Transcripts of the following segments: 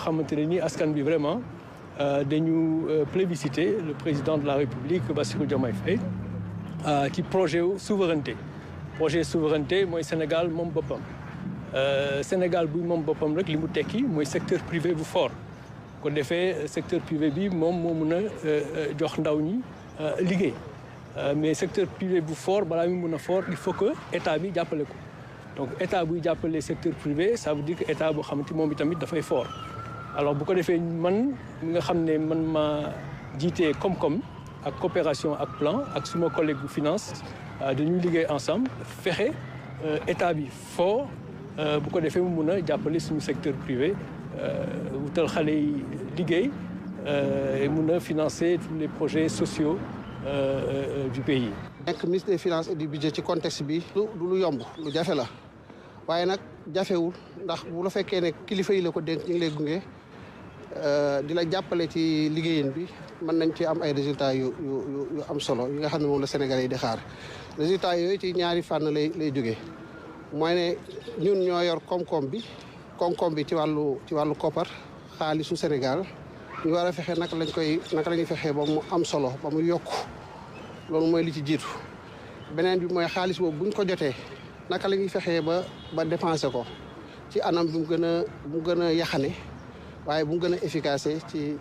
xamante ne nii askan bi vraiment dañu plébiscité le président de la République Bassirou Diomaye Faye ci projet souveraineté mooy Sénégal moom boppam Sénégal bu moom boppam rek li mu tekki mooy secteur privé bu fort ko defee secteur privé bi moom moo mun a jox ndaw ñi liggéey mais secteur privé bu fort balaa mu mun a fort il faut que état bi jàppale ko donc état buy jàppale secteur privé ça veut dire que état boo xamante moom itamit dafay fort alors bu ko defee man mi nga xam ne man ma jiitee koom-koom ak coopération ak plan ak suma collègue bu finance dañuy liggéey ensemble fexe état bi fort bu ko defee mu mun a jàppale suñu secteur privé wutal xale yi liggéey mun a financer tous les projets sociaux du pays. nekk ministre des finances et du budget ci contexte bi du lu yomb lu jafe la waaye nag jafewul ndax bu la fekkee ne kilifa yi la ko dénk ñu ngi lay gunge di la jàppale ci liggéeyin bi mën nañ ci am ay résultats yu am solo yi nga xam ne moom la Sénégalais yi di xaar résultats yooyu ci ñaari fànn lay jógee mooy ne ñun ñoo yor koom-koom bi ci wàllu koppar xaalisu Sénégal ñu war a fexe naka la ñuy fexee ba mu am solo ba mu yokk loolu mooy li ci jiitu beneen bi mooy xaalis boobu buñ ko jotee naka la ñuy fexee ba dépensé ko ci anam bi mu gën a yaxane waaye bu mu gën a efficace ci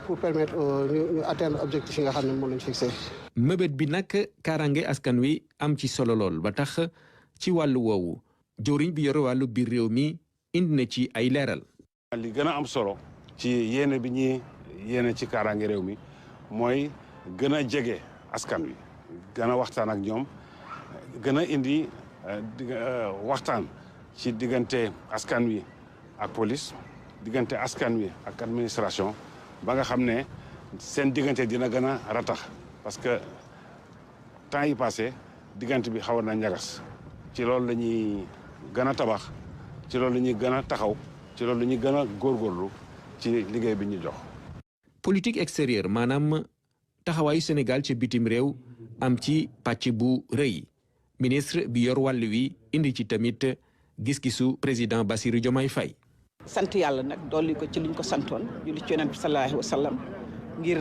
pour permettre ñu atteindre objectif yi nga xam ne moom lañ fixé. mëbët bi nag kaaraange askan wi am ci solo lool ba tax ci wàllu woowu jëwriñ bi yore wàllu biir réew mi indi na ci ay leeral. li gën a am solo ci yéene bi ñuy yéene ci kaaraange réew mi mooy gën a jege askan wi gën a waxtaan ak ñoom gën a indi waxtaan ci diggante askan wi ak police diggante askan wi ak administration ba nga xam ne seen diggante dina gën a ratax parce que temps yi passé diggante bi xawoon na ñagas ci loolu la ñuy gën a tabax ci loolu la ñuy gën a taxaw ci loolu la ñuy gën a góorgóorlu ci liggéey bi ñu jox. politique extérieure maanaam taxawaayu Sénégal ci bitim réew am ci pàcc bu rëy ministre bi yor wàll wi indi ci tamit gis-gisu président Bassirou Diomaye Faye. sant yàlla nag dolli ko ci liñ ko santoon julli ci yonent bi sallallahu alayhi wa sallam ngir